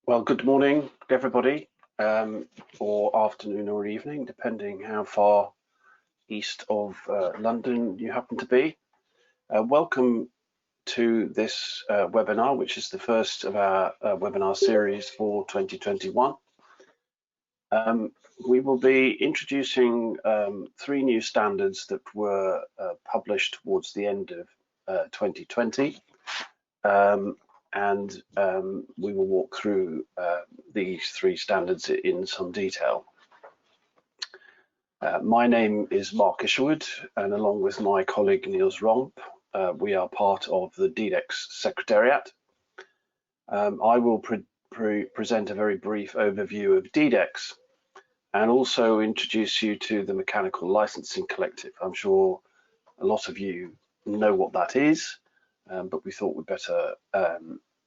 Well, good morning, everybody, or afternoon or evening, depending how far east of London you happen to be. Welcome to this webinar, which is the first of our webinar series for 2021. We will be introducing 3 new standards that were published towards the end of 2020. And we will walk through these 3 standards in some detail. My name is Mark Isherwood, and along with my colleague Niels Romp, we are part of the DDEX Secretariat. I will present a very brief overview of DDEX and also introduce you to the Mechanical Licensing Collective. I'm sure a lot of you know what that is. But we thought we'd better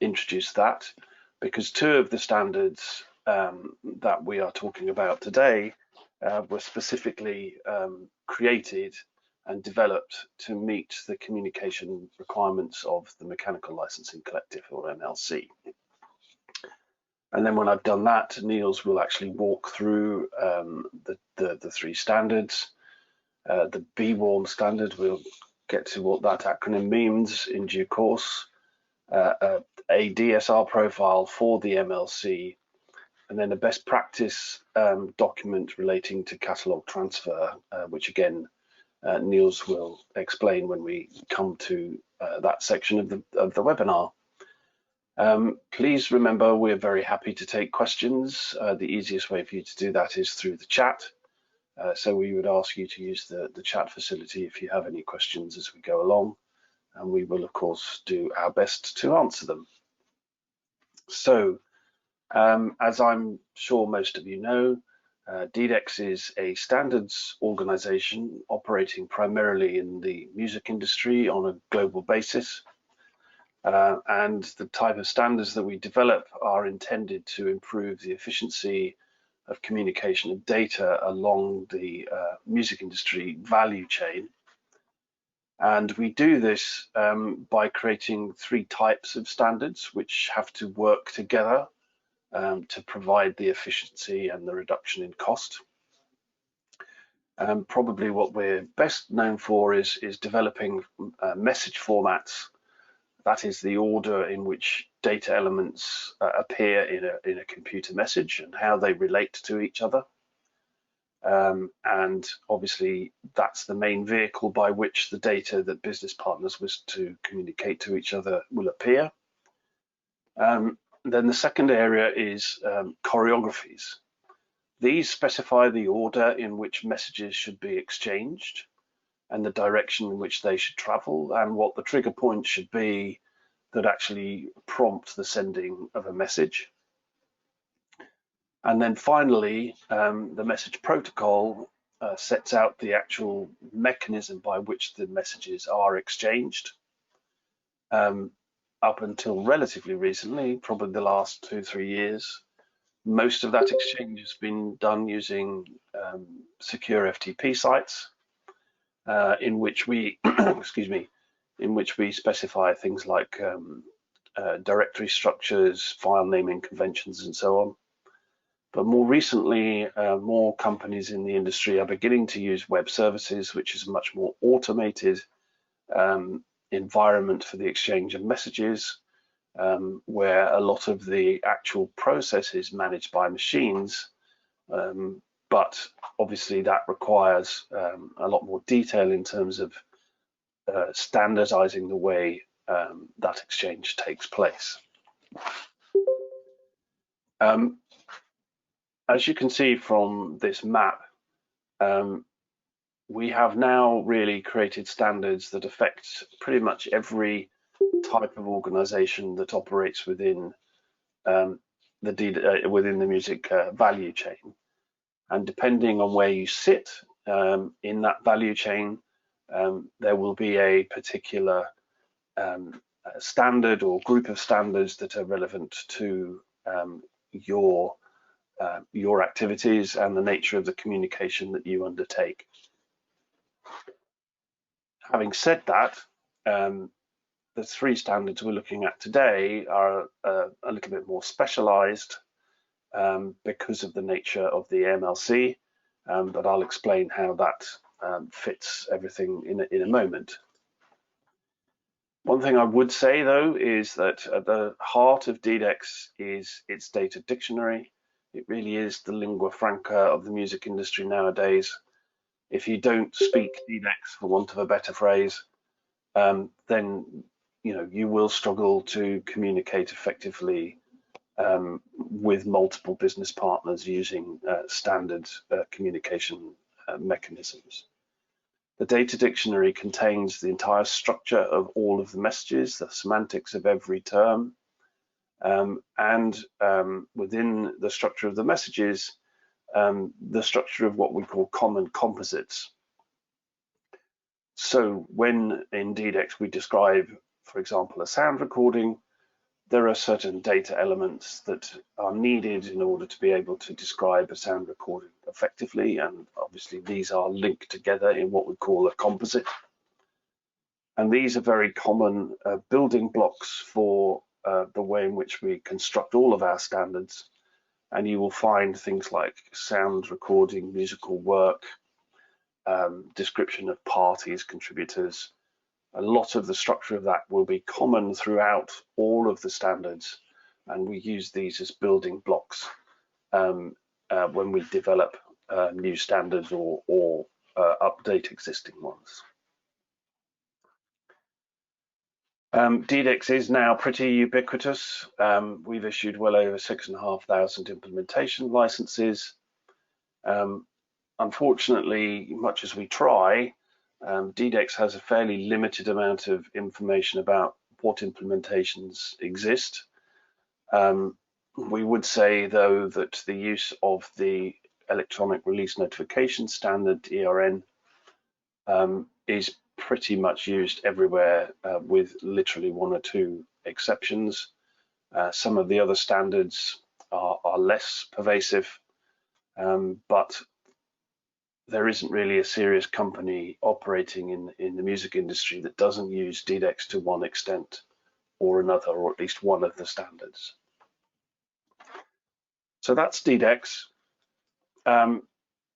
introduce that because 2 of the standards that we are talking about today were specifically created and developed to meet the communication requirements of the Mechanical Licensing Collective, or MLC. And then when I've done that, Niels will actually walk through the 3 standards. The BWARM standard, we'll get to what that acronym means in due course, a DSR profile for the MLC, and then a best practice document relating to catalogue transfer, which again, Niels will explain when we come to that section of the webinar. Please remember, we're very happy to take questions. The easiest way for you to do that is through the chat. So we would ask you to use the chat facility if you have any questions as we go along, and we will of course do our best to answer them. So as I'm sure most of you know, DDEX is a standards organization operating primarily in the music industry on a global basis. And the type of standards that we develop are intended to improve the efficiency of communication of data along the music industry value chain. And we do this by creating 3 types of standards which have to work together to provide the efficiency and the reduction in cost. Probably what we're best known for is developing message formats. That is the order in which data elements appear in a computer message and how they relate to each other. And obviously, that's the main vehicle by which the data that business partners wish to communicate to each other will appear. Then the second area is choreographies. These specify the order in which messages should be exchanged and the direction in which they should travel, and what the trigger point should be that actually prompt the sending of a message. And then finally, the message protocol sets out the actual mechanism by which the messages are exchanged. Up until relatively recently, probably the last 2-3 years, most of that exchange has been done using secure FTP sites, in which we, excuse me, in which we specify things like directory structures, file naming conventions, and so on. But more recently, more companies in the industry are beginning to use web services, which is a much more automated environment for the exchange of messages, where a lot of the actual process is managed by machines. But obviously that requires a lot more detail in terms of standardizing the way that exchange takes place. As you can see from this map, we have now really created standards that affect pretty much every type of organization that operates within within the music value chain. And depending on where you sit in that value chain, there will be a particular standard or group of standards that are relevant to your activities and the nature of the communication that you undertake. Having said that, the three standards we're looking at today are a little bit more specialized because of the nature of the MLC, but I'll explain how that fits everything in a moment. One thing I would say, though, is that at the heart of DDEX is its data dictionary. It really is the lingua franca of the music industry nowadays. If you don't speak DDEX, for want of a better phrase, then you will struggle to communicate effectively with multiple business partners using standard communication mechanisms. The data dictionary contains the entire structure of all of the messages, the semantics of every term, and within the structure of the messages, the structure of what we call common composites. So when in DDEX we describe, for example, a sound recording, there are certain data elements that are needed in order to be able to describe a sound recording effectively, and obviously these are linked together in what we call a composite. And these are very common building blocks for the way in which we construct all of our standards, and you will find things like sound recording, musical work, description of parties, contributors. A lot of the structure of that will be common throughout all of the standards, and we use these as building blocks when we develop new standards or update existing ones. DDEX is now pretty ubiquitous. We've issued well over 6,500 implementation licenses. Unfortunately, much as we try, DDEX has a fairly limited amount of information about what implementations exist. We would say, though, that the use of the electronic release notification standard, ERN, is pretty much used everywhere with literally one or two exceptions. Some of the other standards are less pervasive, but there isn't really a serious company operating in the music industry that doesn't use DDEX to one extent or another, or at least one of the standards. So that's DDEX. I'm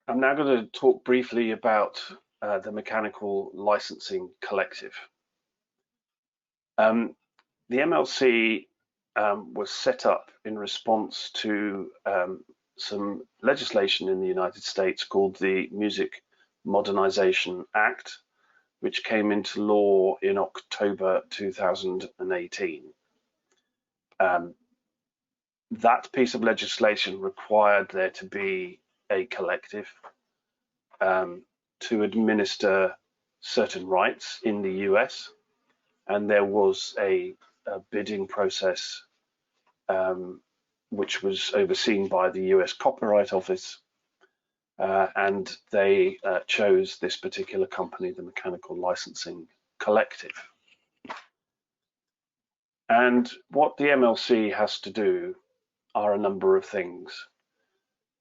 now going to talk briefly about the Mechanical Licensing Collective. The MLC was set up in response to some legislation in the United States called the Music Modernization Act, which came into law in October 2018. That piece of legislation required there to be a collective to administer certain rights in the US, and there was a bidding process which was overseen by the US Copyright Office, and they chose this particular company, the Mechanical Licensing Collective. And what the MLC has to do are a number of things.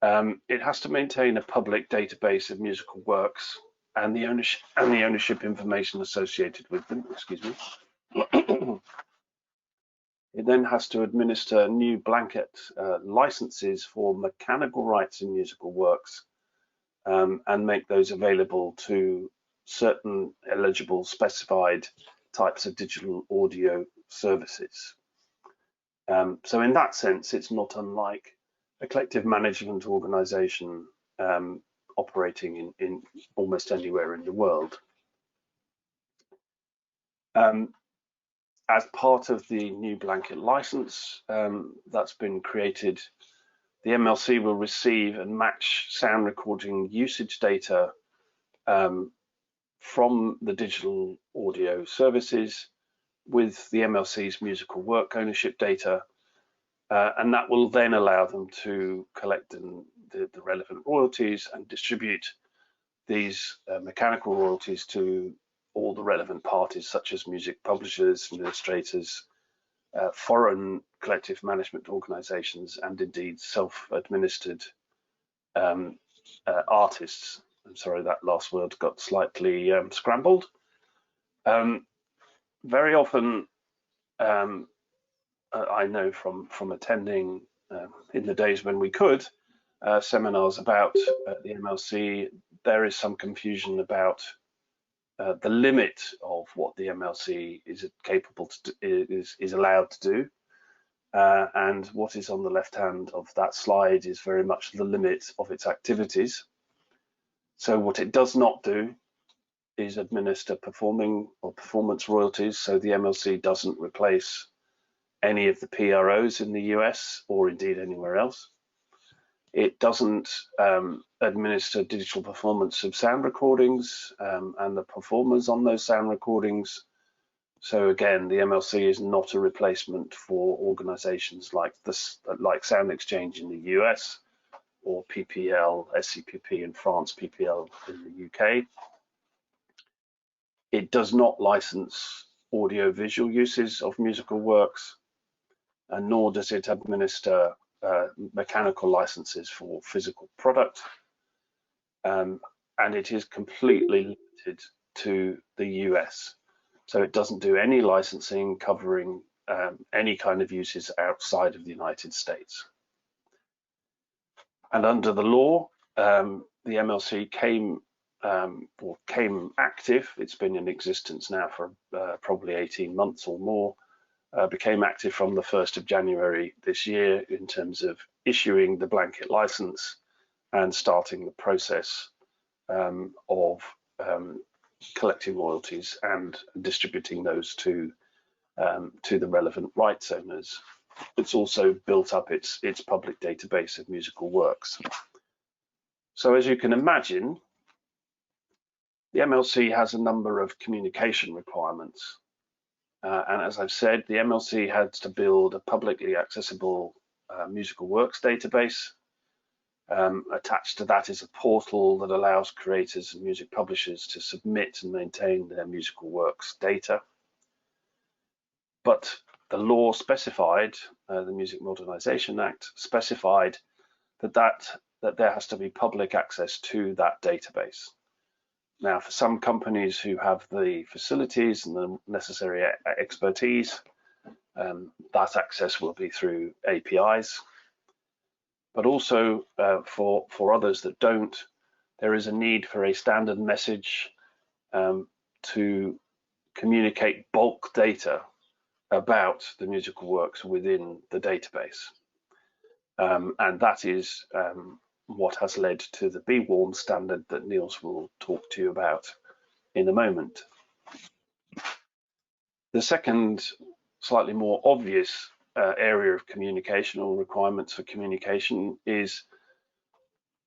It has to maintain a public database of musical works and the ownership information associated with them. Excuse me. It then has to administer new blanket licenses for mechanical rights in musical works and make those available to certain eligible specified types of digital audio services. So in that sense, it's not unlike a collective management organization operating in almost anywhere in the world. As part of the new blanket license that's been created, the MLC will receive and match sound recording usage data from the digital audio services with the MLC's musical work ownership data, and that will then allow them to collect the relevant royalties and distribute these mechanical royalties to all the relevant parties, such as music publishers, administrators, foreign collective management organizations, and indeed self-administered artists. I'm sorry, that last word got slightly scrambled. very often, I know from attending in the days when we could seminars about the MLC, there is some confusion about the limit of what the MLC is capable to do, is allowed to do. And what is on the left hand of that slide is very much the limit of its activities. So what it does not do is administer performing or performance royalties. So the MLC doesn't replace any of the PROs in the US or indeed anywhere else. It doesn't administer digital performance of sound recordings and the performers on those sound recordings. So again, the MLC is not a replacement for organizations like Sound Exchange in the US or PPL, SCPP in France, PPL in the UK. It does not license audio-visual uses of musical works, and nor does it administer mechanical licenses for physical product. And it is completely limited to the US. So it doesn't do any licensing covering any kind of uses outside of the United States. And under the law, the MLC came active. It's been in existence now for probably 18 months or more. Became active from the 1st of January this year in terms of issuing the blanket license and starting the process of collecting royalties and distributing those to the relevant rights owners. It's also built up its public database of musical works. So as you can imagine, the MLC has a number of communication requirements. And as I've said, the MLC had to build a publicly accessible musical works database. Attached to that is a portal that allows creators and music publishers to submit and maintain their musical works data. But the law specified, the Music Modernization Act specified that there has to be public access to that database. Now, for some companies who have the facilities and the necessary expertise, that access will be through APIs. But also for others that don't, there is a need for a standard message to communicate bulk data about the musical works within the database. And that is what has led to the BWARM standard that Niels will talk to you about in a moment. The second, slightly more obvious area of communication or requirements for communication is,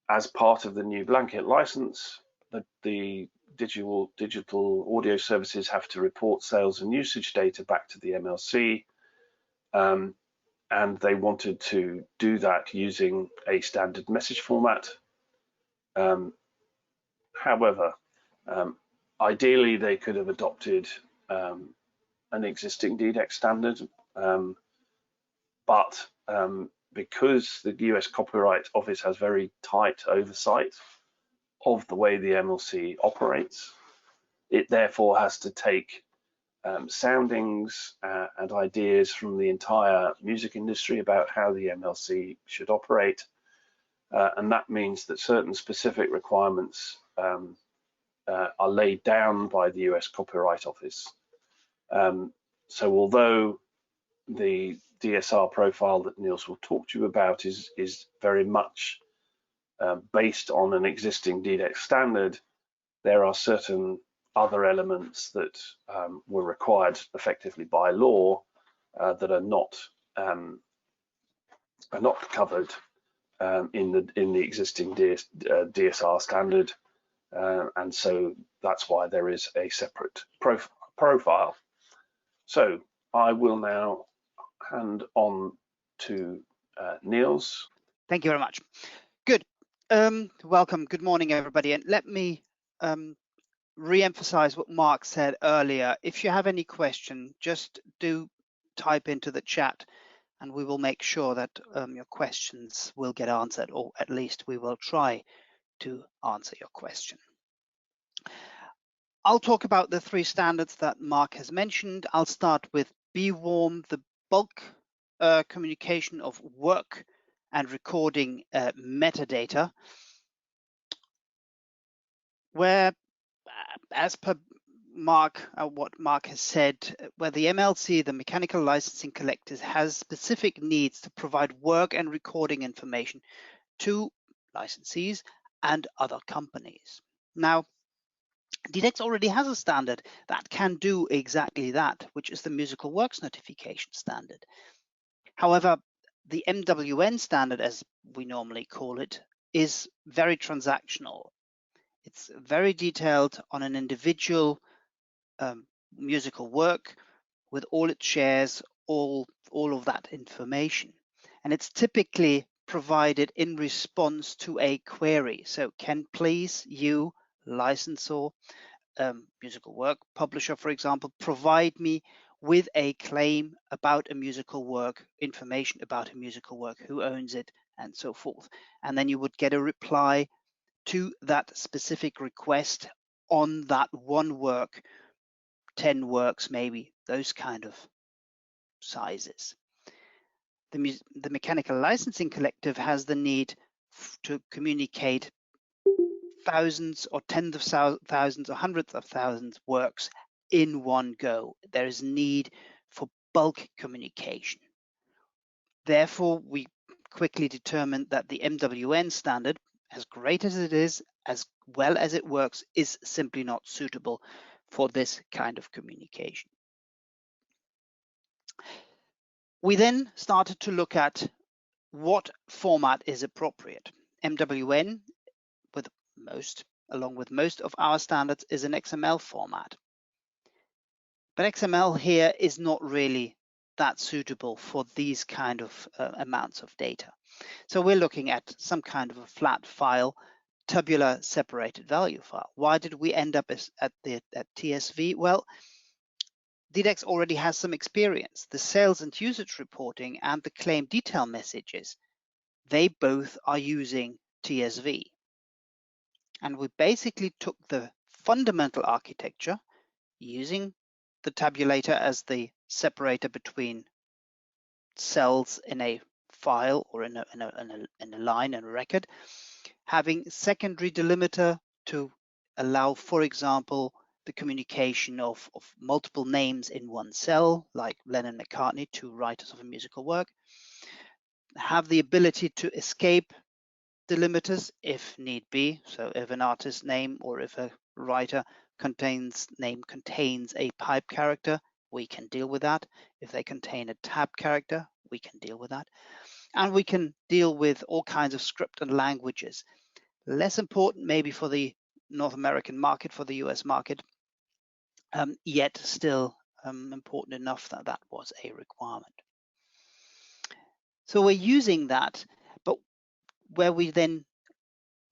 as part of the new blanket license, that the digital audio services have to report sales and usage data back to the MLC, and they wanted to do that using a standard message format. However, ideally they could have adopted an existing DDEX standard, but because the US Copyright Office has very tight oversight of the way the MLC operates, it therefore has to take soundings and ideas from the entire music industry about how the MLC should operate, and that means that certain specific requirements are laid down by the US Copyright Office. So although the DSR profile that Niels will talk to you about is very much based on an existing DDEX standard, there are certain other elements that were required effectively by law that are not covered in the existing DSR standard, and so that's why there is a separate profile. So I will now hand on to Niels. Thank you very much. Good. Welcome. Good morning, everybody. And let me re-emphasize what Mark said earlier. If you have any question, just do type into the chat and we will make sure that your questions will get answered, or at least we will try to answer your question. I'll talk about the three standards that Mark has mentioned. I'll start with BWARM, the bulk communication of work and recording metadata, where, as per Mark, what Mark has said, where the MLC, the Mechanical Licensing Collector, has specific needs to provide work and recording information to licensees and other companies. Now, DDEX already has a standard that can do exactly that, which is the Musical Works Notification Standard. However, the MWN standard, as we normally call it, is very transactional. It's very detailed on an individual musical work with all its shares, all of that information. And it's typically provided in response to a query. So can please you, licensor, musical work publisher, for example, provide me with a claim about a musical work, information about a musical work, who owns it, and so forth. And then you would get a reply to that specific request on that one work, 10 works maybe, those kind of sizes. The Mechanical Licensing Collective has the need to communicate thousands or tens of thousands or hundreds of thousands works in one go. There is need for bulk communication. Therefore, we quickly determined that the MWN standard, as great as it is, as well as it works, is simply not suitable for this kind of communication. We then started to look at what format is appropriate. MWN, along with most of our standards, is an XML format. But XML here is not really that suitable for these kind of amounts of data. So we're looking at some kind of a flat file, tabular separated value file. Why did we end up at TSV? Well, DDEX already has some experience. The sales and usage reporting and the claim detail messages, they both are using TSV. And we basically took the fundamental architecture using the tabulator as the separator between cells in a file or in a line and a record, having secondary delimiter to allow, for example, the communication of multiple names in one cell, like Lennon-McCartney, two writers of a musical work, have the ability to escape delimiters if need be. So if an artist's name or if a writer contains a pipe character, we can deal with that. If they contain a tab character, we can deal with that. And we can deal with all kinds of script and languages. Less important maybe for the North American market, for the US market, yet still important enough that that was a requirement. So we're using that, but where we then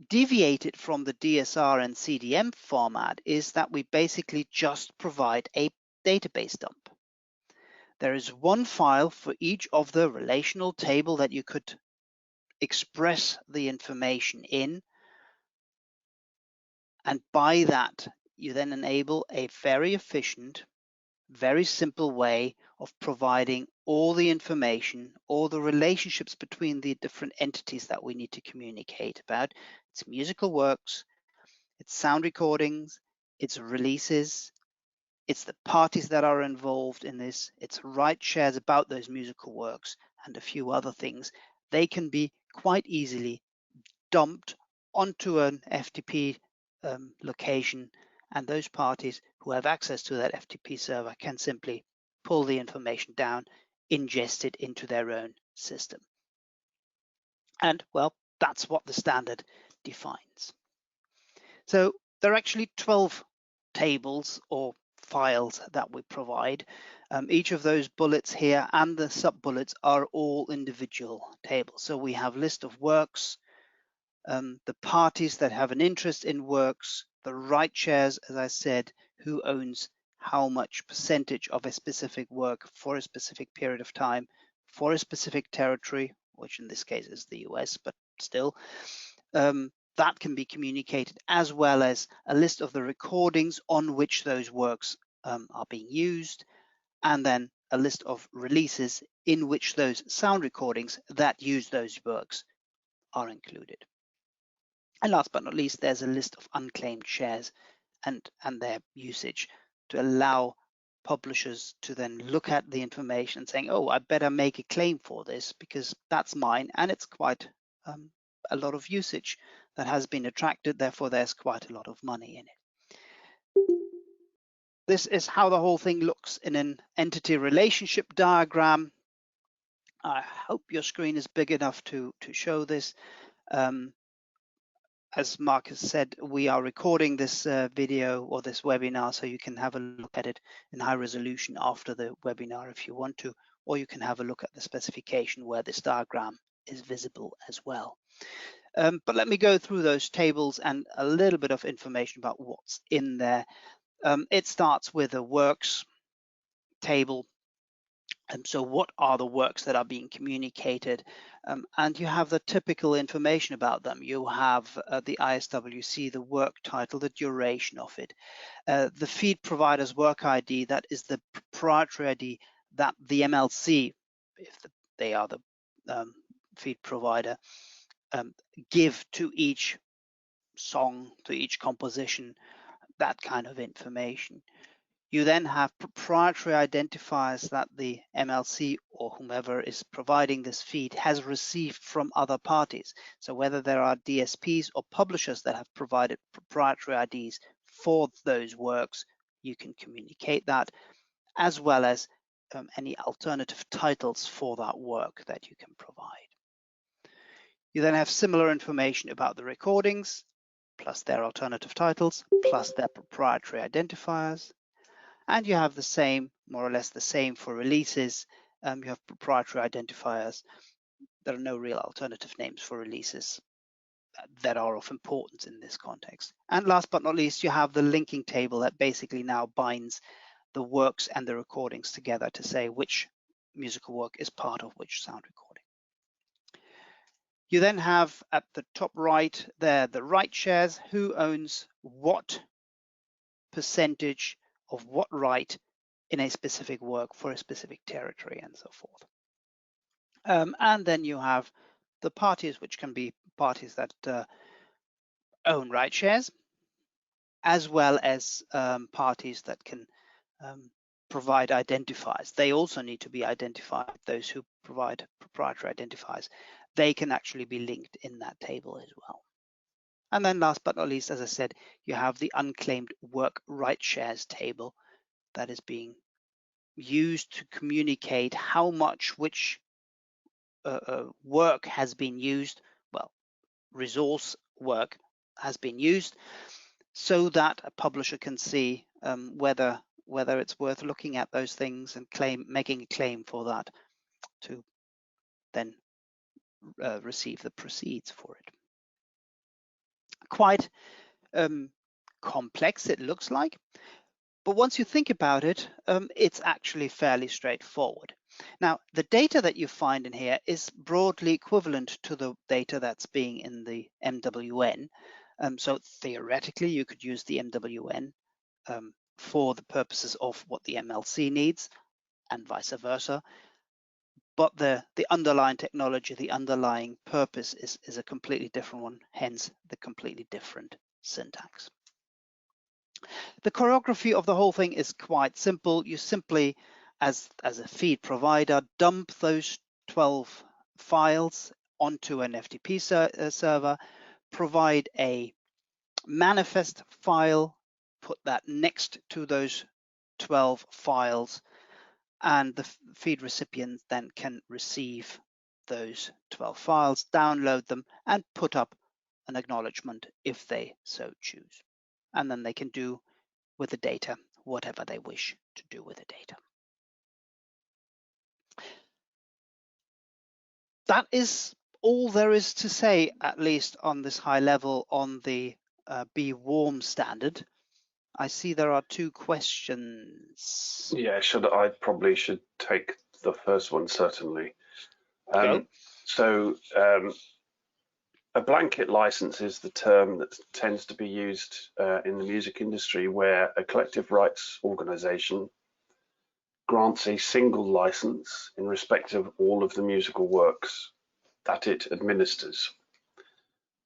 deviated from the DSR and CDM format is that we basically just provide a database dump. There is one file for each of the relational table that you could express the information in. And by that, you then enable a very efficient, very simple way of providing all the information, all the relationships between the different entities that we need to communicate about. It's musical works, it's sound recordings, it's releases, it's the parties that are involved in this, it's right shares about those musical works, and a few other things. They can be quite easily dumped onto an FTP location, and those parties who have access to that FTP server can simply pull the information down, ingest it into their own system. And well, that's what the standard defines. So there are actually 12 tables or files that we provide. Each of those bullets here and the sub-bullets are all individual tables. So we have list of works, the parties that have an interest in works, the right shares, as I said, who owns how much percentage of a specific work for a specific period of time, for a specific territory, which in this case is the US, but still, that can be communicated, as well as a list of the recordings on which those works are being used, and then a list of releases in which those sound recordings that use those works are included. And last but not least, there's a list of unclaimed shares and their usage to allow publishers to then look at the information and saying, oh, I better make a claim for this because that's mine and it's quite a lot of usage that has been attracted, therefore there's quite a lot of money in it. This is how the whole thing looks in an entity relationship diagram. I hope your screen is big enough to show this. As Marcus said, we are recording this video or this webinar, so you can have a look at it in high resolution after the webinar if you want to, or you can have a look at the specification where this diagram is visible as well. But let me go through those tables and a little bit of information about what's in there. It starts with a works table. So what are the works that are being communicated? And you have the typical information about them. You have the ISWC, the work title, the duration of it, the feed provider's work ID, that is the proprietary ID that the MLC, if they are the feed provider, give to each song, to each composition, that kind of information. You then have proprietary identifiers that the MLC or whomever is providing this feed has received from other parties. So whether there are DSPs or publishers that have provided proprietary IDs for those works, you can communicate that, as well as any alternative titles for that work that you can provide. You then have similar information about the recordings, plus their alternative titles, plus their proprietary identifiers. And you have the same, more or less the same for releases. You have proprietary identifiers. There are no real alternative names for releases that are of importance in this context. And last but not least, you have the linking table that basically now binds the works and the recordings together to say which musical work is part of which sound recording. You then have at the top right there the right shares, who owns what percentage of what right in a specific work for a specific territory and so forth. And then you have the parties, which can be parties that own right shares, as well as parties that can provide identifiers. They also need to be identified. Those who provide proprietary identifiers, they can actually be linked in that table as well. And then last but not least, as I said, you have the unclaimed work right shares table that is being used to communicate how much which work has been used, well, resource work has been used, so that a publisher can see whether it's worth looking at those things and making a claim for that to then receive the proceeds for it. Quite complex, it looks like. But once you think about it, it's actually fairly straightforward. Now, the data that you find in here is broadly equivalent to the data that's being in the MWN. So theoretically, you could use the MWN for the purposes of what the MLC needs and vice versa. But the underlying technology, the underlying purpose is a completely different one, hence the completely different syntax. The choreography of the whole thing is quite simple. You simply, as a feed provider, dump those 12 files onto an FTP server, provide a manifest file, put that next to those 12 files, and the feed recipient then can receive those 12 files, download them, and put up an acknowledgement if they so choose. And then they can do with the data whatever they wish to do with the data. That is all there is to say, at least on this high level, on the BWARM standard. I see there are two questions. Yeah, I probably should take the first one, certainly. A blanket license is the term that tends to be used in the music industry, where a collective rights organization grants a single license in respect of all of the musical works that it administers.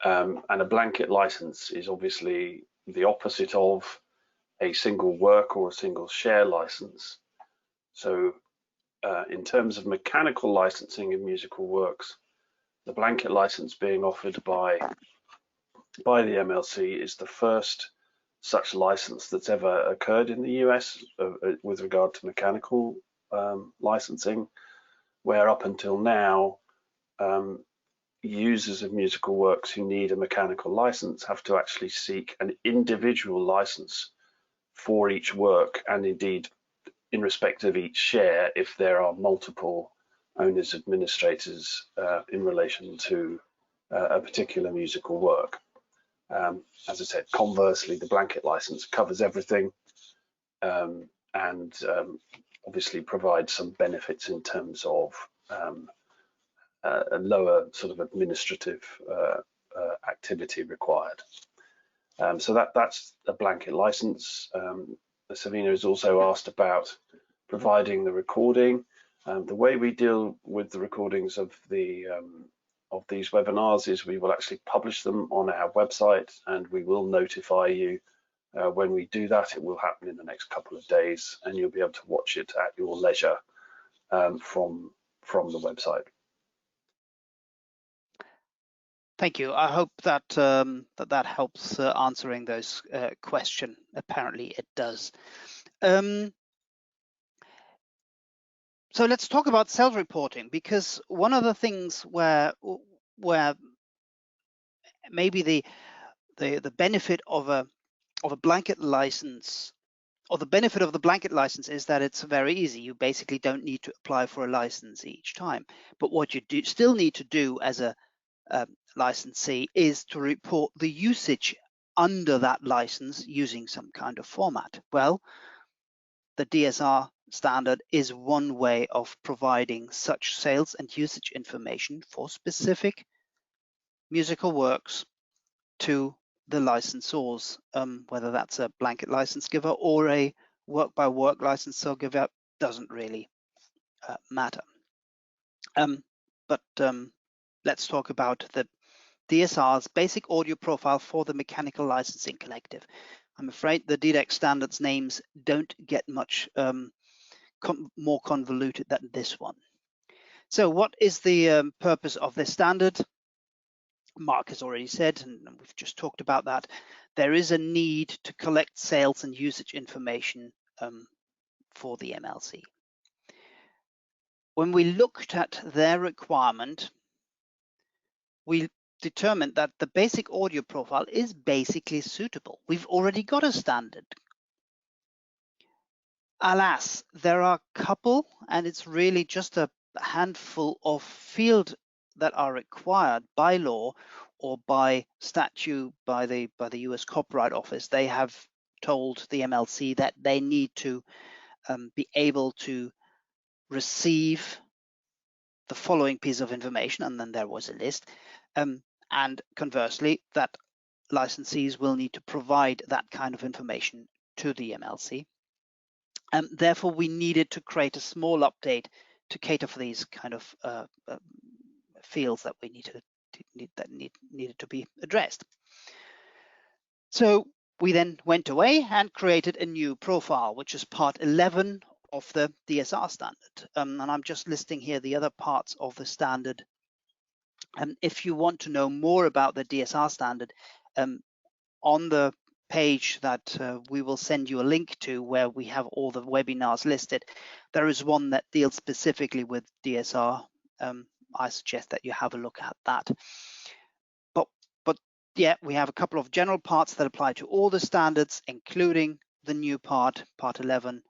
And a blanket license is obviously the opposite of a single work or a single share license. So in terms of mechanical licensing in musical works, the blanket license being offered by the MLC is the first such license that's ever occurred in the US with regard to mechanical licensing, where up until now, users of musical works who need a mechanical license have to actually seek an individual license for each work, and indeed in respect of each share if there are multiple owners administrators in relation to a particular musical work. As I said, conversely, the blanket license covers everything and obviously provides some benefits in terms of a lower sort of administrative activity required. So that's a blanket license. Savina has also asked about providing the recording. The way we deal with the recordings of these webinars is we will actually publish them on our website, and we will notify you when we do that. It will happen in the next couple of days, and you'll be able to watch it at your leisure from the website. Thank you. I hope that that helps answering those questions. Apparently it does. So let's talk about self-reporting, because one of the things where maybe the benefit of a blanket license, or the benefit of the blanket license, is that it's very easy. You basically don't need to apply for a license each time. But what you still need to do as a licensee is to report the usage under that license using some kind of format. Well, the DSR standard is one way of providing such sales and usage information for specific musical works to the licensors, whether that's a blanket license giver or a work-by-work licensor giver, doesn't really matter. But let's talk about the DSR's basic audio profile for the mechanical licensing collective. I'm afraid the DDEX standards names don't get much more convoluted than this one. So what is the purpose of this standard? Mark has already said, and we've just talked about that. There is a need to collect sales and usage information for the MLC. When we looked at their requirement, we determined that the basic audio profile is basically suitable. We've already got a standard. Alas, there are a couple, and it's really just a handful of fields that are required by law or by statute by the US Copyright Office. They have told the MLC that they need to be able to receive the following piece of information, and then there was a list. And conversely, that licensees will need to provide that kind of information to the MLC. Therefore, we needed to create a small update to cater for these kind of fields that we needed to be addressed. So we then went away and created a new profile, which is part 11 of the DSR standard. And I'm just listing here the other parts of the standard. And if you want to know more about the DSR standard, on the page that we will send you a link to, where we have all the webinars listed, there is one that deals specifically with DSR. I suggest that you have a look at that. But yeah, we have a couple of general parts that apply to all the standards, including the new part 11.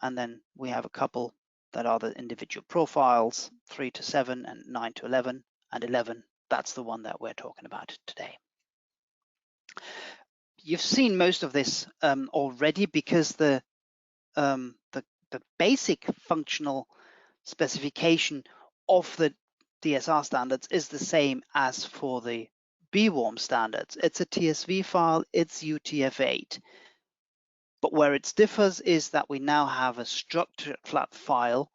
And then we have a couple that are the individual profiles, 3 to 7 and 9 to 11, and 11, that's the one that we're talking about today. You've seen most of this already, because the basic functional specification of the DSR standards is the same as for the BWARM standards. It's a TSV file, it's UTF-8. But where it differs is that we now have a structured flat file.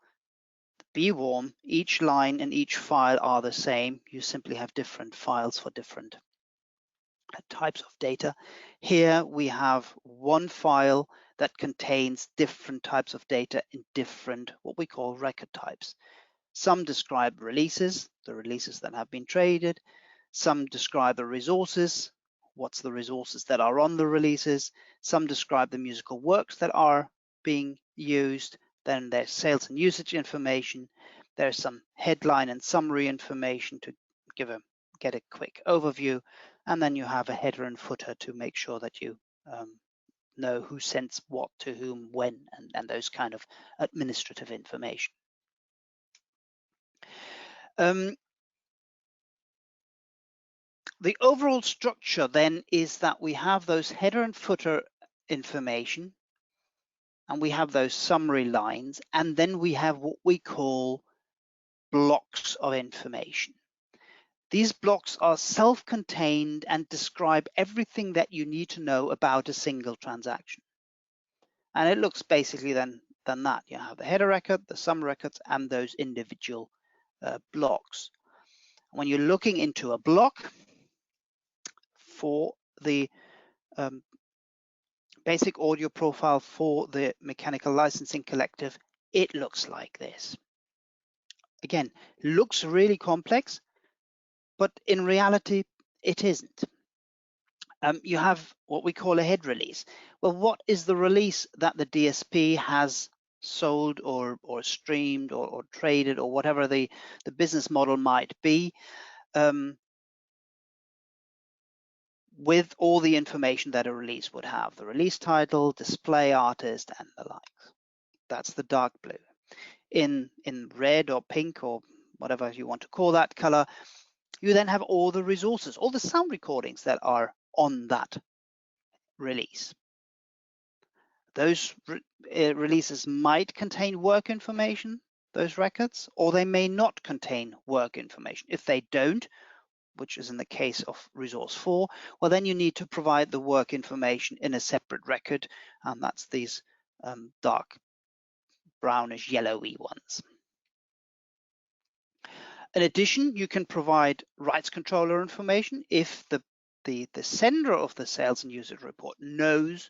BWARM, each line and each file are the same. You simply have different files for different types of data. Here we have one file that contains different types of data in different, what we call record types. Some describe releases, the releases that have been traded. Some describe the resources, what's the resources that are on the releases. Some describe the musical works that are being used. Then there's sales and usage information. There's some headline and summary information to get a quick overview. And then you have a header and footer to make sure that you know who sends what to whom, when, and those kind of administrative information. The overall structure then is that we have those header and footer information, and we have those summary lines, and then we have what we call blocks of information. These blocks are self-contained and describe everything that you need to know about a single transaction. And it looks basically then that. You have the header record, the sum records, and those individual blocks. When you're looking into a block for the basic audio profile for the mechanical licensing collective, it looks like this. Again, looks really complex, but in reality, it isn't. You have what we call a head release. Well, what is the release that the DSP has sold or streamed or traded, or whatever the business model might be, with all the information that a release would have, the release title, display artist, and the likes. That's the dark blue. In red or pink or whatever you want to call that color, you then have all the resources, all the sound recordings that are on that release. Those releases might contain work information, those records, or they may not contain work information. If they don't, which is in the case of resource 4, well, then you need to provide the work information in a separate record, and that's these dark brownish yellowy ones. In addition, you can provide rights controller information if the sender of the sales and usage report knows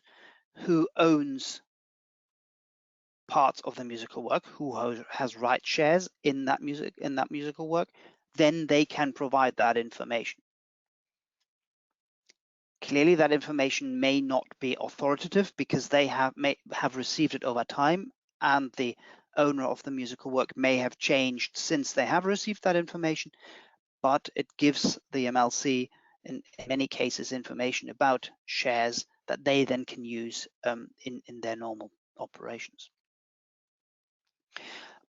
who owns parts of the musical work, who has right shares in that musical work, then they can provide that information. Clearly, that information may not be authoritative because they may have received it over time, and the owner of the musical work may have changed since they have received that information, but it gives the MLC, in many cases, information about shares that they then can use in their normal operations.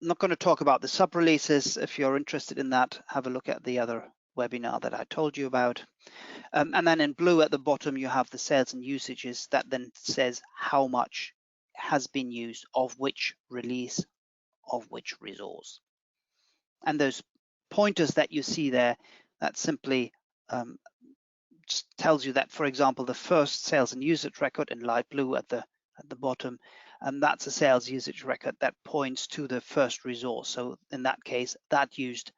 I'm not going to talk about the sub-releases. If you're interested in that, have a look at the other webinar that I told you about. And then in blue at the bottom, you have the sales and usages that then says how much has been used of which release, of which resource. And those pointers that you see there, that simply just tells you that, for example, the first sales and usage record in light blue at the bottom, and that's a sales usage record that points to the first resource. So in that case, that used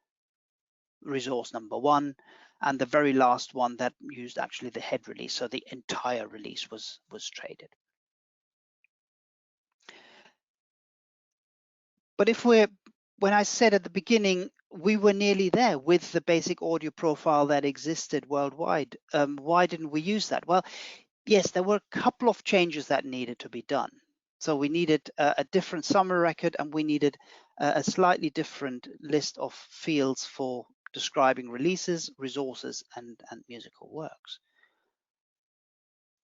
resource number 1, and the very last one that used actually the head release. So the entire release was traded. But when I said at the beginning, we were nearly there with the basic audio profile that existed worldwide. Why didn't we use that? Well, yes, there were a couple of changes that needed to be done. So we needed a different summary record, and we needed a slightly different list of fields for describing releases, resources, and musical works.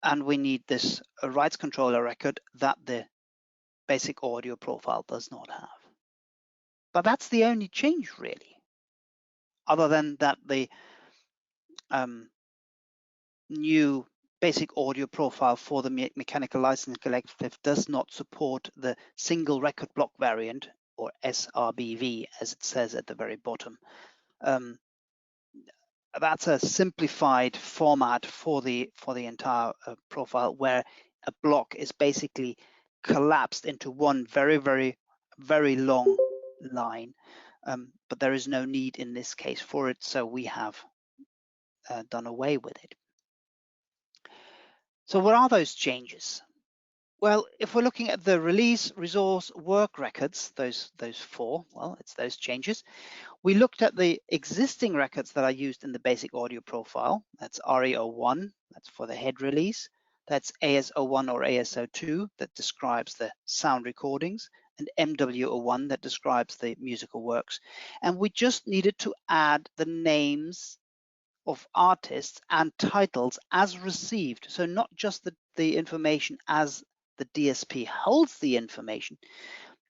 And we need this rights controller record that the basic audio profile does not have. But that's the only change, really, other than that the new basic audio profile for the mechanical licensing collective does not support the single record block variant, or SRBV, as it says at the very bottom. that's a simplified format for the entire profile, where a block is basically collapsed into one very long line, but there is no need in this case for it, so we have done away with it. So what are those changes? Well, if we're looking at the release, resource, work records, those four, well, it's those changes. We looked at the existing records that are used in the basic audio profile. That's RE01, that's for the head release. That's AS01 or AS02, that describes the sound recordings, and MW01, that describes the musical works. And we just needed to add the names of artists and titles as received. So not just the information as the DSP holds the information,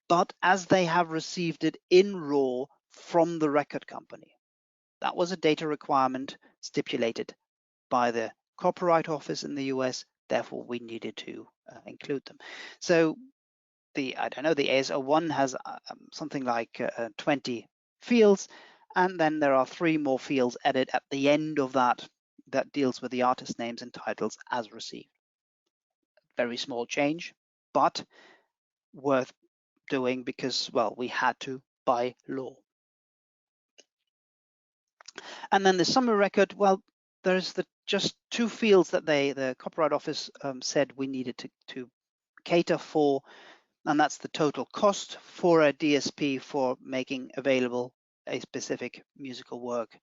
but as they have received it in RAW from the record company. That was a data requirement stipulated by the Copyright Office in the US, therefore we needed to include them. So the AS01 has something like 20 fields, and then there are 3 more fields added at the end of that deals with the artist names and titles as received. Very small change, but worth doing because, well, we had to by law. And then the summary record, well, there's just 2 fields that the Copyright Office said we needed to cater for, and that's the total cost for a DSP for making available a specific musical work,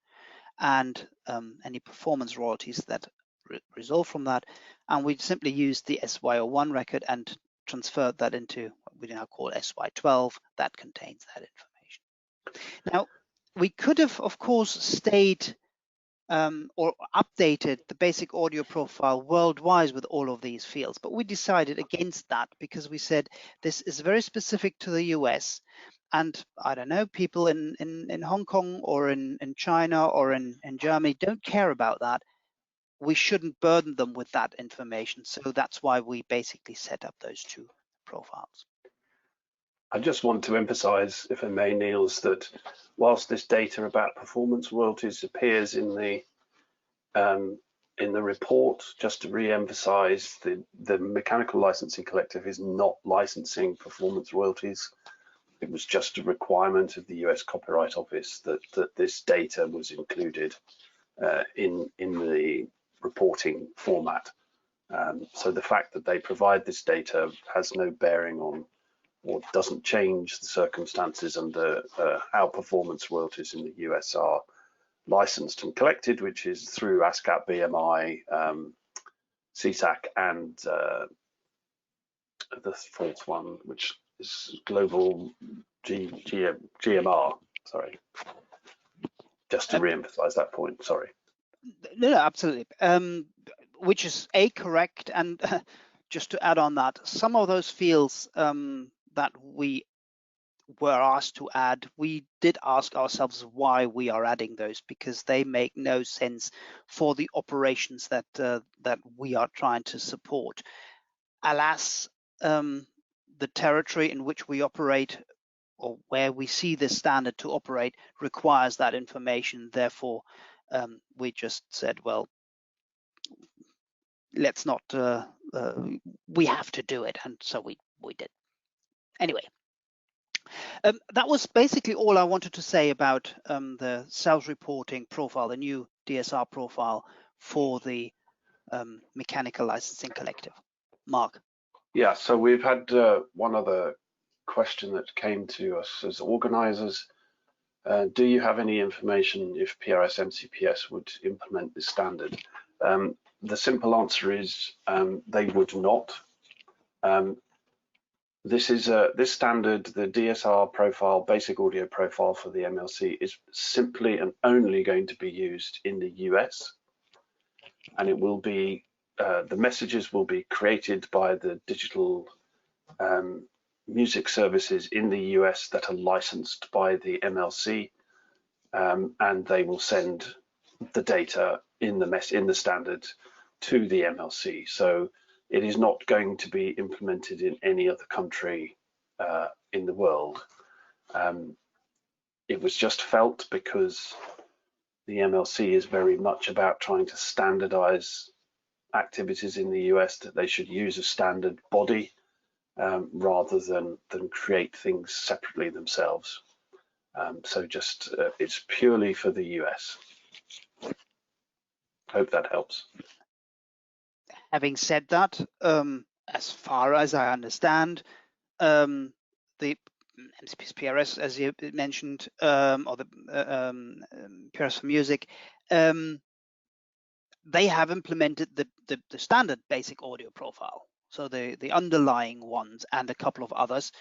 and any performance royalties that result from that. And we simply used the SY01 record and transferred that into what we now call SY12 that contains that information. Now, we could have, of course, stayed or updated the basic audio profile worldwide with all of these fields, but we decided against that because we said this is very specific to the US, and I don't know, people in Hong Kong or in China or in Germany don't care about that. We shouldn't burden them with that information, so that's why we basically set up those 2 profiles. I just want to emphasize, if I may, Niels, that whilst this data about performance royalties appears in the report, just to re-emphasize, the Mechanical Licensing Collective is not licensing performance royalties. It was just a requirement of the US Copyright Office that this data was included in the reporting format. So the fact that they provide this data has no bearing on, or doesn't change the circumstances under how performance royalties in the US are licensed and collected, which is through ASCAP, BMI, CSAC, and the 4th one, which is Global GMR. Sorry, just to re-emphasize that point. Sorry. No, absolutely. Which is correct, and just to add on that, some of those fields that we were asked to add, we did ask ourselves why we are adding those, because they make no sense for the operations that that we are trying to support. Alas, the territory in which we operate, or where we see this standard to operate, requires that information. Therefore, we just said, well, let's not, we have to do it, and so we did. Anyway, that was basically all I wanted to say about the self-reporting profile, the new DSR profile for the Mechanical Licensing Collective. Mark. Yeah, so we've had one other question that came to us as organizers. Do you have any information if PRS MCPS would implement this standard? The simple answer is they would not. This standard, the DSR profile, basic audio profile for the MLC, is simply and only going to be used in the US, and it will be the messages will be created by the digital music services in the US that are licensed by the MLC, and they will send the data in the standard to the MLC. So it is not going to be implemented in any other country in the world. It was just felt because the MLC is very much about trying to standardize activities in the US, that they should use a standard body rather than create things separately themselves. So just it's purely for the US. Hope that helps. Having said that, as far as I understand, the MCPRS, as you mentioned, or the PRS for music, they have implemented the standard basic audio profile. So the underlying ones and a couple of others,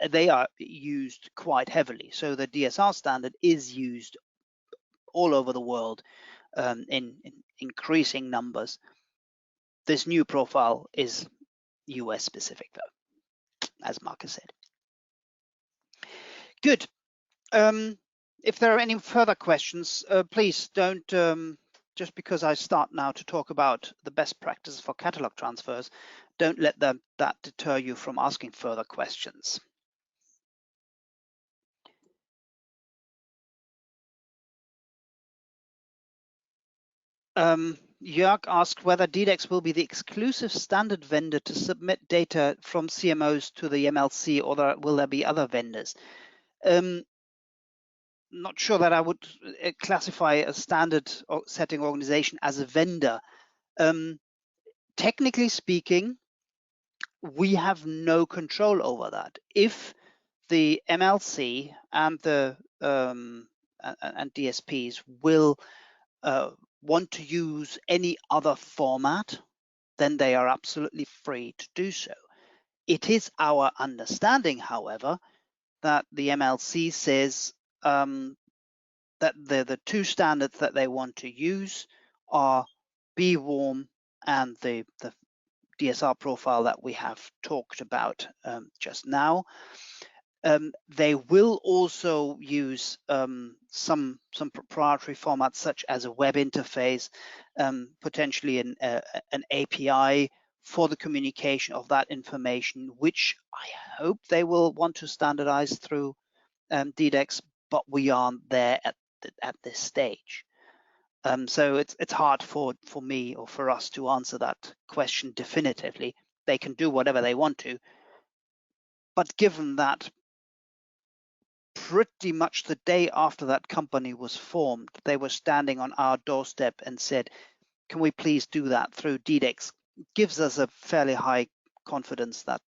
they are used quite heavily. So the DSR standard is used all over the world in increasing numbers. This new profile is US specific, though, as Marcus said. Good. If there are any further questions, please don't, just because I start now to talk about the best practices for catalog transfers, don't let that deter you from asking further questions. Jörg asked whether DDEX will be the exclusive standard vendor to submit data from CMOs to the MLC, or will there be other vendors? Not sure that I would classify a standard setting organization as a vendor. Technically speaking, we have no control over that. If the MLC and the and DSPs will want to use any other format, then they are absolutely free to do so. It is our understanding, however, that the MLC says that the two standards that they want to use are BWARM and the DSR profile that we have talked about just now. They will also use some proprietary formats such as a web interface, potentially an API for the communication of that information, which I hope they will want to standardize through DDEX, but we aren't there at this stage. So it's hard for me or for us to answer that question definitively. They can do whatever they want to, but given that pretty much the day after that company was formed, they were standing on our doorstep and said, can we please do that through DDEX? Gives us a fairly high confidence that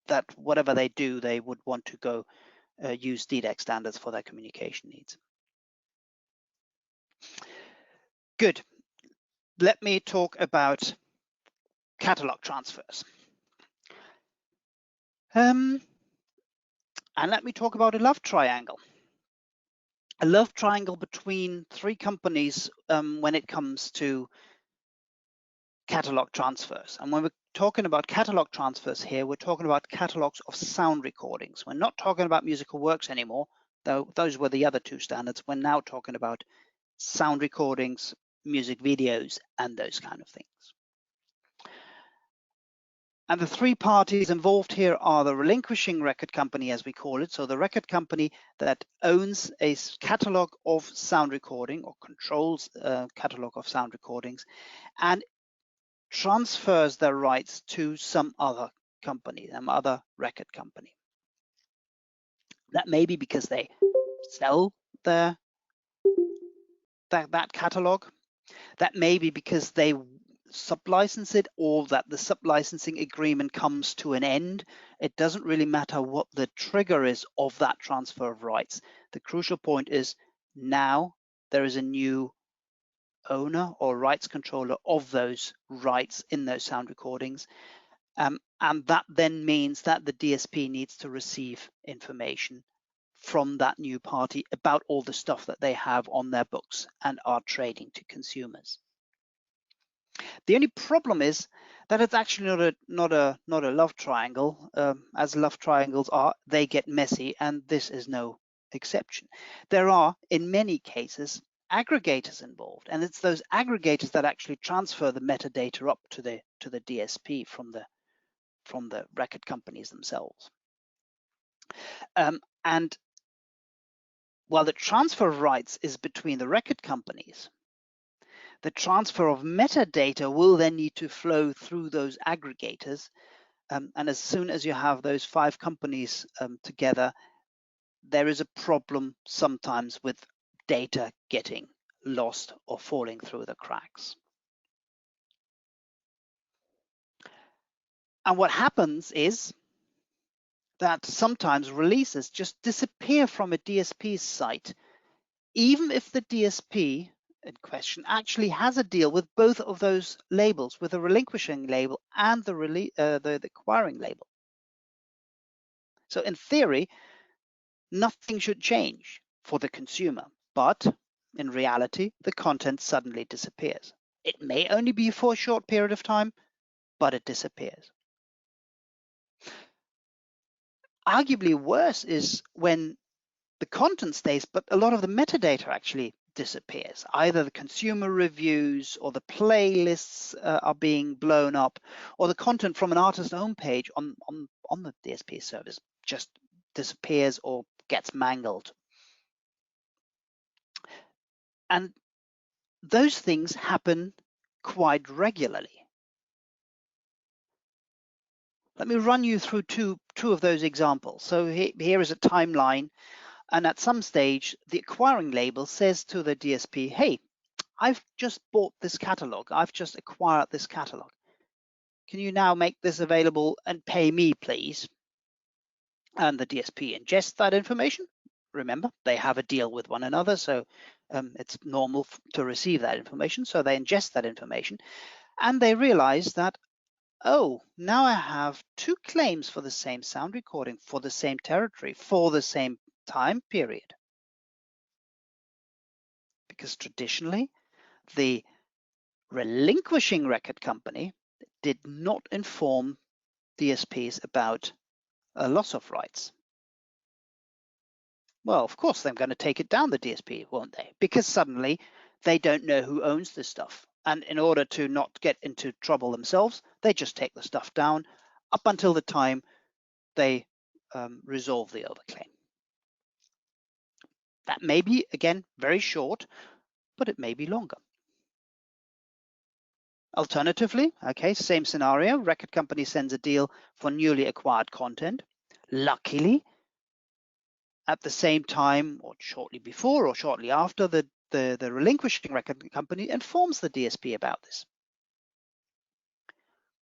that whatever they do, they would want to go use DDEX standards for their communication needs. Good. Let me talk about catalog transfers. And let me talk about a love triangle. A love triangle between three companies when it comes to catalog transfers. And when we're talking about catalog transfers here, we're talking about catalogs of sound recordings. We're not talking about musical works anymore, though those were the other two standards. We're now talking about sound recordings, music videos, and those kind of things. And the three parties involved here are the relinquishing record company, as we call it. So the record company that owns a catalog of sound recording or controls a catalog of sound recordings and transfers their rights to some other company, some other record company. That may be because they sell that catalog. That may be because they sublicense it, or that the sublicensing agreement comes to an end. It doesn't really matter what the trigger is of that transfer of rights. The crucial point is now there is a new owner or rights controller of those rights in those sound recordings. And that then means that the DSP needs to receive information from that new party about all the stuff that they have on their books and are trading to consumers. The only problem is that it's actually not a love triangle. As love triangles are, they get messy, and this is no exception. There are, in many cases, aggregators involved, and it's those aggregators that actually transfer the metadata up to the DSP from the record companies themselves. And while the transfer of rights is between the record companies, the transfer of metadata will then need to flow through those aggregators. And as soon as you have those 5 companies together, there is a problem sometimes with data getting lost or falling through the cracks. And what happens is that sometimes releases just disappear from a DSP site, even if the DSP in question actually has a deal with both of those labels, with the relinquishing label and the acquiring label. So in theory, nothing should change for the consumer, but in reality, the content suddenly disappears. It may only be for a short period of time, but it disappears. Arguably worse is when the content stays, but a lot of the metadata actually disappears. Either the consumer reviews or the playlists are being blown up, or the content from an artist homepage on the DSP service just disappears or gets mangled. And those things happen quite regularly. Let me run you through two of those examples. So here is a timeline, and at some stage, the acquiring label says to the DSP, hey, I've just bought this catalog. I've just acquired this catalog. Can you now make this available and pay me, please? And the DSP ingests that information. Remember, they have a deal with one another, so it's normal to receive that information. So they ingest that information, and they realize that, oh, now I have 2 claims for the same sound recording, for the same territory, for the same time period. Because traditionally, the relinquishing record company did not inform DSPs about a loss of rights. Well, of course, they're going to take it down the DSP, won't they? Because suddenly they don't know who owns this stuff. And in order to not get into trouble themselves, they just take the stuff down up until the time they resolve the overclaim. That may be, again, very short, but it may be longer. Alternatively, okay, same scenario, record company sends a deal for newly acquired content. Luckily, at the same time, or shortly before or shortly after, the relinquishing record company informs the DSP about this.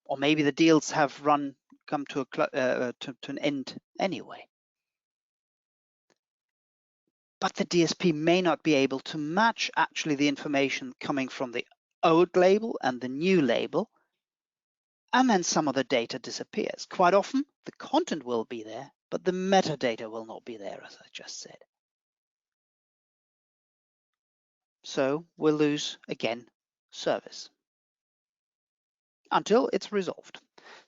Or maybe the deals have come to an end anyway. But the DSP may not be able to match actually the information coming from the old label and the new label, and then some of the data disappears. Quite often, the content will be there, but the metadata will not be there, as I just said. So we'll lose, again, service until it's resolved.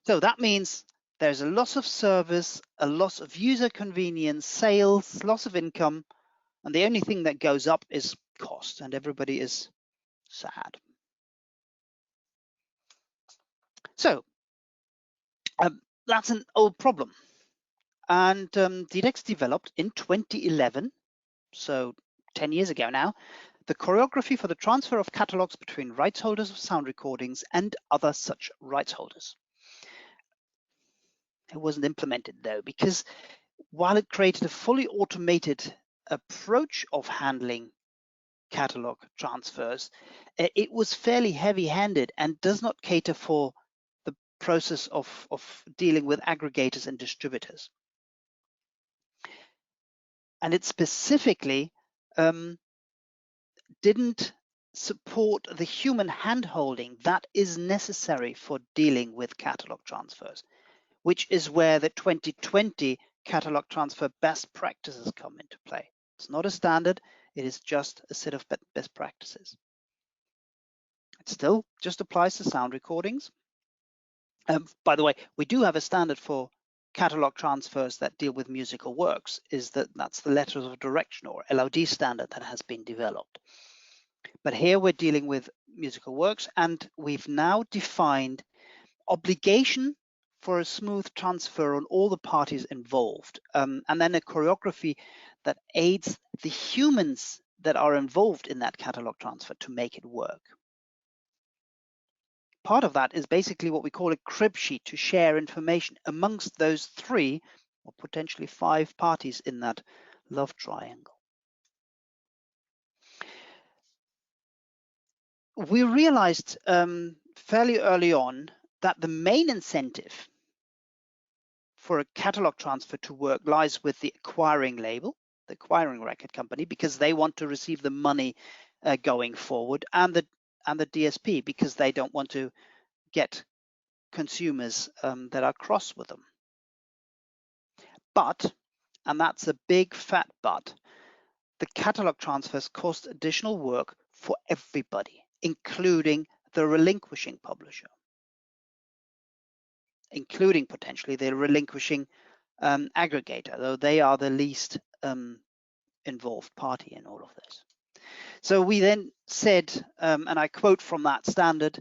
So that means there's a loss of service, a loss of user convenience, sales, loss of income, and the only thing that goes up is cost, and everybody is sad. So that's an old problem. And DDEX developed in 2011, so 10 years ago now, the choreography for the transfer of catalogs between rights holders of sound recordings and other such rights holders. It wasn't implemented though, because while it created a fully automated approach of handling catalog transfers, it was fairly heavy-handed and does not cater for the process of dealing with aggregators and distributors. And it specifically didn't support the human hand-holding that is necessary for dealing with catalog transfers, which is where the 2020 catalog transfer best practices come into play. It's not a standard, it is just a set of best practices. It still just applies to sound recordings. By the way, we do have a standard for catalog transfers that deal with musical works, that's the letters of direction or LOD standard that has been developed. But here we're dealing with musical works, and we've now defined obligation for a smooth transfer on all the parties involved, and then a choreography that aids the humans that are involved in that catalog transfer to make it work. Part of that is basically what we call a crib sheet to share information amongst those 3 or potentially 5 parties in that love triangle. We realized fairly early on that the main incentive for a catalog transfer to work lies with the acquiring label, the acquiring record company, because they want to receive the money going forward, and the DSP because they don't want to get consumers that are cross with them. But, and that's a big fat but, the catalog transfers cost additional work for everybody, including the relinquishing publisher, including potentially the relinquishing aggregator, though they are the least involved party in all of this. So we then said, and I quote from that standard,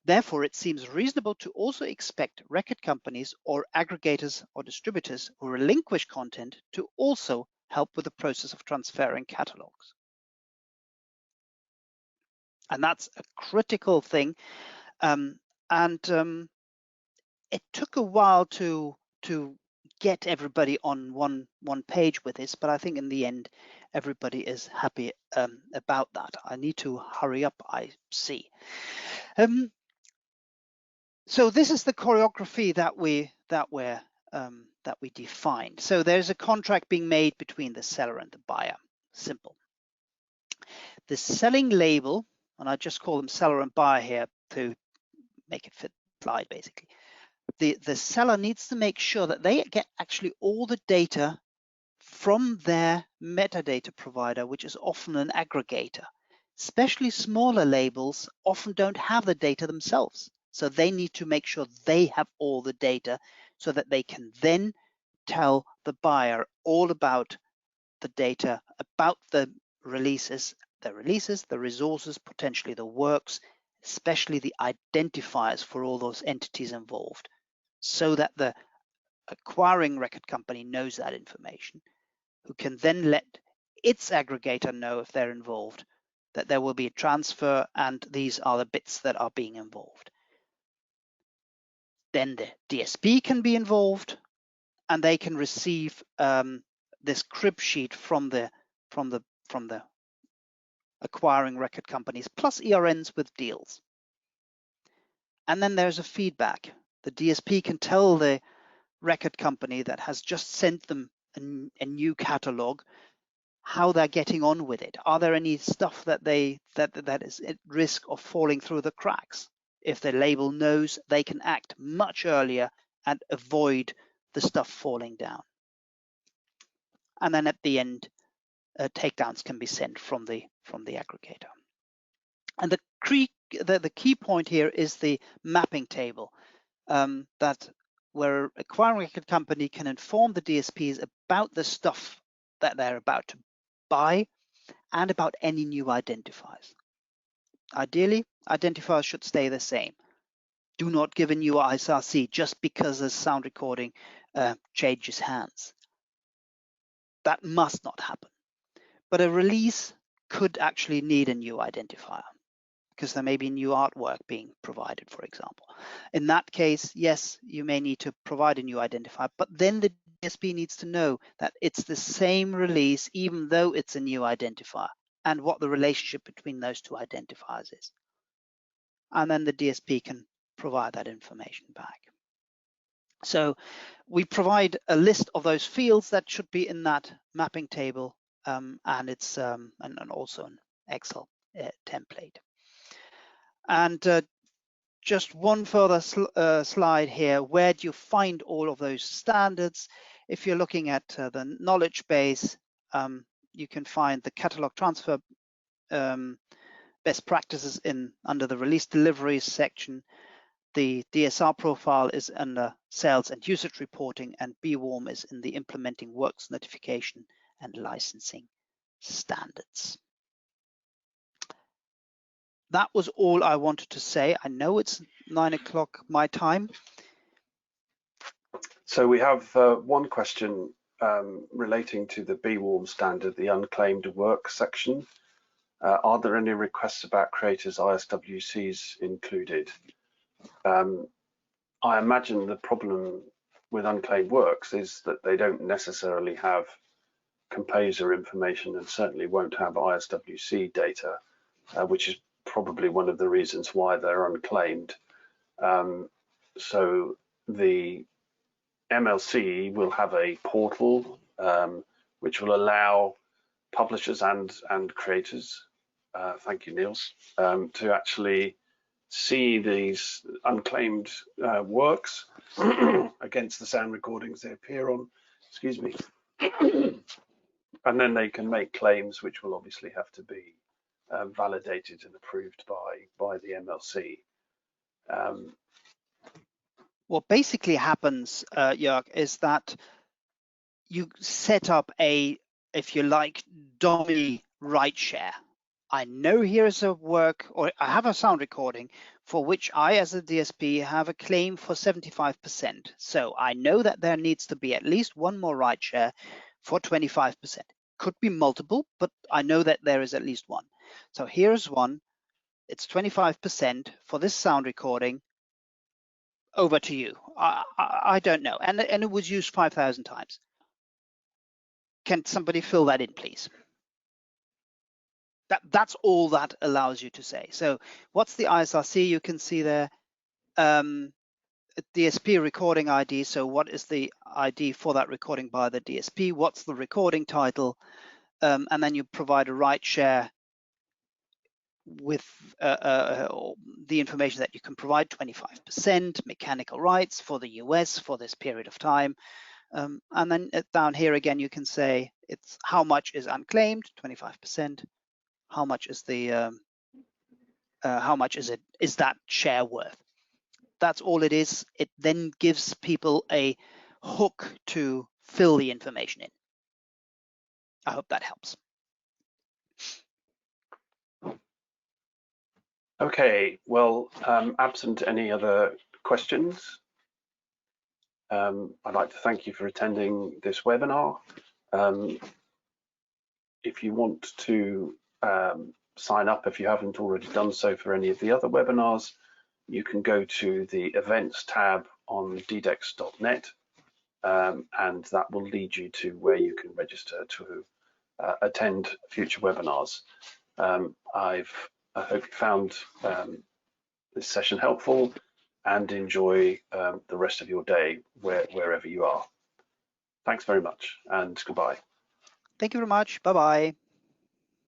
therefore it seems reasonable to also expect record companies or aggregators or distributors who relinquish content to also help with the process of transferring catalogs. And that's a critical thing. It took a while to get everybody on one page with this, but I think in the end, everybody is happy about that. I need to hurry up, I see. So this is the choreography that we defined. So there's a contract being made between the seller and the buyer. Simple. The selling label, and I just call them seller and buyer here to make it fit the slide, basically. The seller needs to make sure that they get actually all the data from their metadata provider, which is often an aggregator. Especially smaller labels often don't have the data themselves. So they need to make sure they have all the data so that they can then tell the buyer all about the data, about the releases, the resources, potentially the works, especially the identifiers for all those entities involved, so that the acquiring record company knows that information, who can then let its aggregator know if they're involved, that there will be a transfer and these are the bits that are being involved. Then the DSP can be involved and they can receive this crib sheet from the acquiring record companies plus ERNs with deals. And then there's a feedback. The DSP can tell the record company that has just sent them a new catalog how they're getting on with it. Are there any stuff that is at risk of falling through the cracks? If the label knows, they can act much earlier and avoid the stuff falling down. And then at the end, takedowns can be sent from the aggregator. And the key point here is the mapping table, that where acquiring record company can inform the DSPs about the stuff that they're about to buy and about any new identifiers. Ideally, identifiers should stay the same. Do not give a new ISRC just because a sound recording changes hands. That must not happen. But a release could actually need a new identifier because there may be new artwork being provided, for example. In that case, yes, you may need to provide a new identifier, but then the DSP needs to know that it's the same release, even though it's a new identifier, and what the relationship between those two identifiers is. And then the DSP can provide that information back. So we provide a list of those fields that should be in that mapping table, and it's and also an Excel template. And just one further slide here. Where do you find all of those standards? If you're looking at the knowledge base, you can find the catalog transfer best practices under the release deliveries section. The DSR profile is under sales and usage reporting, and BWARM is in the implementing works notification and licensing standards. That was all I wanted to say. I know it's 9 o'clock my time. So we have one question relating to the BWARM standard, the unclaimed work section. Are there any requests about creators' ISWCs included? I imagine the problem with unclaimed works is that they don't necessarily have composer information and certainly won't have ISWC data, which is probably one of the reasons why they're unclaimed. So the MLC will have a portal which will allow publishers and creators, thank you, Niels, to actually see these unclaimed works against the sound recordings they appear on, excuse me, and then they can make claims which will obviously have to be validated and approved by the MLC. What basically happens, Jörg, is that you set up a, if you like, dummy write share. I know here is a work, or I have a sound recording for which I, as a DSP, have a claim for 75%. So I know that there needs to be at least one more write share for 25%. Could be multiple, but I know that there is at least one. So here's one. It's 25% for this sound recording. Over to you. I don't know. And it was used 5,000 times. Can somebody fill that in, please? That's all that allows you to say. So what's the ISRC? You can see there, DSP recording ID. So what is the ID for that recording by the DSP? What's the recording title? And then you provide a write share with the information that you can provide, 25%, mechanical rights for the US for this period of time. And then down here again, you can say it's how much is unclaimed, 25%. How much is the is that share worth? That's all it is. It then gives people a hook to fill the information in. I hope that helps. Okay, well, absent any other questions, I'd like to thank you for attending this webinar. If you want to sign up, if you haven't already done so for any of the other webinars, you can go to the events tab on ddex.net, and that will lead you to where you can register to attend future webinars. I hope you found this session helpful and enjoy the rest of your day wherever you are. Thanks very much and goodbye. Thank you very much. Bye-bye.